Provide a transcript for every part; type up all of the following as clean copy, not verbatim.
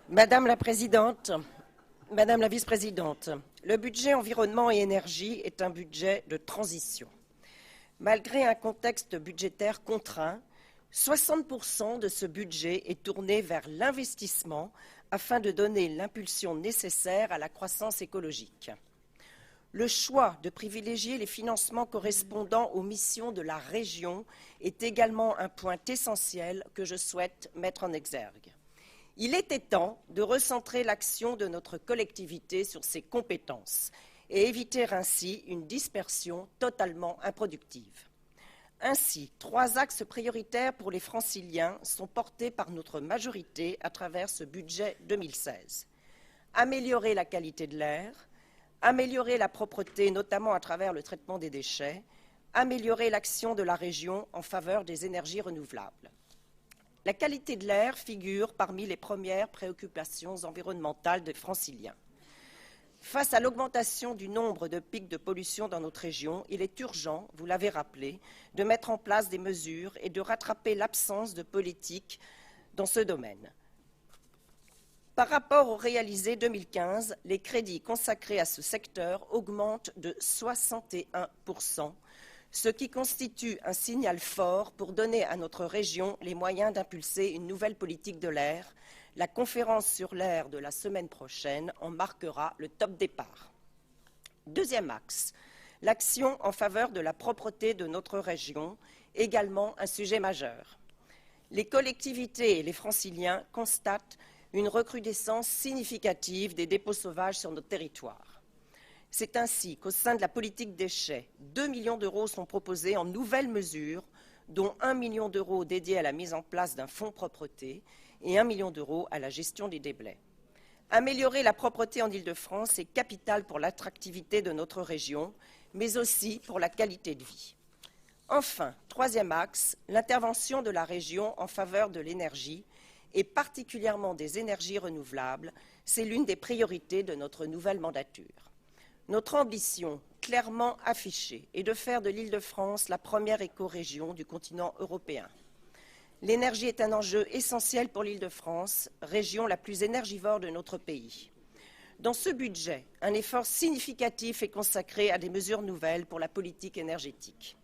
Madame la Présidente, Madame la Vice-présidente, le budget environnement et énergie est un budget de transition. Malgré un contexte budgétaire contraint, 60% de ce budget est tourné vers l'investissement afin de donner l'impulsion nécessaire à la croissance écologique. Le choix de privilégier les financements correspondant aux missions de la région est également un point essentiel que je souhaite mettre en exergue. Il était temps de recentrer l'action de notre collectivité sur ses compétences et éviter ainsi une dispersion totalement improductive. Ainsi, 3 axes prioritaires pour les Franciliens sont portés par notre majorité à travers ce budget 2016. Améliorer la qualité de l'air, améliorer la propreté, notamment à travers le traitement des déchets, améliorer l'action de la région en faveur des énergies renouvelables. La qualité de l'air figure parmi les premières préoccupations environnementales des Franciliens. Face à l'augmentation du nombre de pics de pollution dans notre région, il est urgent, vous l'avez rappelé, de mettre en place des mesures et de rattraper l'absence de politique dans ce domaine. Par rapport au réalisé 2015, les crédits consacrés à ce secteur augmentent de 61%, ce qui constitue un signal fort pour donner à notre région les moyens d'impulser une nouvelle politique de l'air. La conférence sur l'air de la semaine prochaine en marquera le top départ. Deuxième axe, l'action en faveur de la propreté de notre région, également un sujet majeur. Les collectivités et les Franciliens constatent une recrudescence significative des dépôts sauvages sur notre territoire. C'est ainsi qu'au sein de la politique déchets, 2 millions d'euros sont proposés en nouvelles mesures, dont 1 million d'euros dédiés à la mise en place d'un fonds propreté et 1 million d'euros à la gestion des déblais. Améliorer la propreté en Île-de-France est capital pour l'attractivité de notre région, mais aussi pour la qualité de vie. Enfin, troisième axe, l'intervention de la région en faveur de l'énergie, et particulièrement des énergies renouvelables, c'est l'une des priorités de notre nouvelle mandature. Notre ambition, clairement affichée, est de faire de l'Île-de-France la première écorégion du continent européen. L'énergie est un enjeu essentiel pour l'Île-de-France, région la plus énergivore de notre pays. Dans ce budget, un effort significatif est consacré à des mesures nouvelles pour la politique énergétique.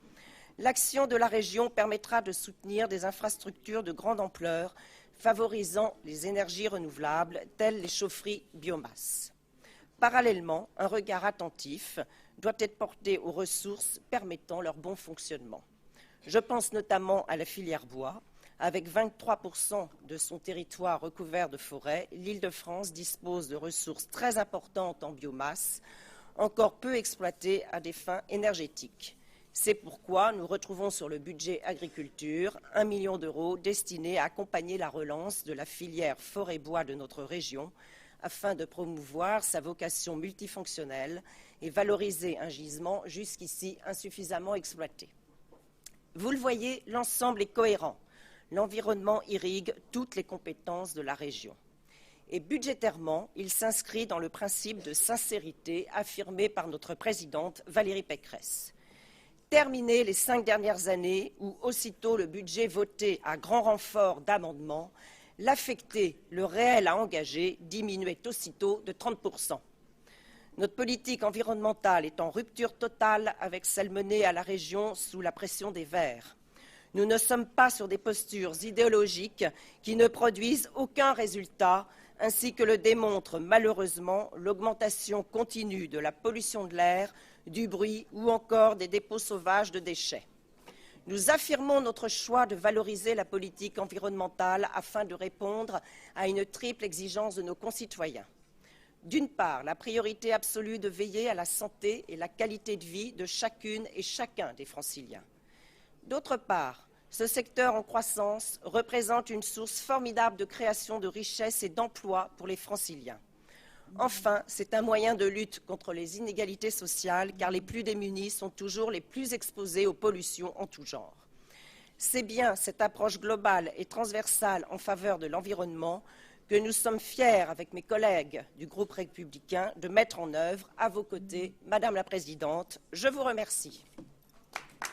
L'action de la région permettra de soutenir des infrastructures de grande ampleur favorisant les énergies renouvelables, telles les chaufferies biomasse. Parallèlement, un regard attentif doit être porté aux ressources permettant leur bon fonctionnement. Je pense notamment à la filière bois. Avec 23% de son territoire recouvert de forêt, l'Île-de-France dispose de ressources très importantes en biomasse, encore peu exploitées à des fins énergétiques. C'est pourquoi nous retrouvons sur le budget agriculture 1 million d'euros destinés à accompagner la relance de la filière forêt-bois de notre région afin de promouvoir sa vocation multifonctionnelle et valoriser un gisement jusqu'ici insuffisamment exploité. Vous le voyez, l'ensemble est cohérent. L'environnement irrigue toutes les compétences de la région. Et budgétairement, il s'inscrit dans le principe de sincérité affirmé par notre présidente Valérie Pécresse. Terminer les 5 dernières années où, aussitôt le budget voté à grand renfort d'amendements, l'affecté, le réel à engager, diminuait aussitôt de 30%. Notre politique environnementale est en rupture totale avec celle menée à la région sous la pression des Verts. Nous ne sommes pas sur des postures idéologiques qui ne produisent aucun résultat, ainsi que le démontre malheureusement l'augmentation continue de la pollution de l'air, du bruit ou encore des dépôts sauvages de déchets. Nous affirmons notre choix de valoriser la politique environnementale afin de répondre à une triple exigence de nos concitoyens. D'une part, la priorité absolue de veiller à la santé et la qualité de vie de chacune et chacun des Franciliens. D'autre part, ce secteur en croissance représente une source formidable de création de richesses et d'emplois pour les Franciliens. Enfin, c'est un moyen de lutte contre les inégalités sociales, car les plus démunis sont toujours les plus exposés aux pollutions en tout genre. C'est bien cette approche globale et transversale en faveur de l'environnement que nous sommes fiers, avec mes collègues du groupe républicain, de mettre en œuvre à vos côtés. Madame la Présidente, je vous remercie.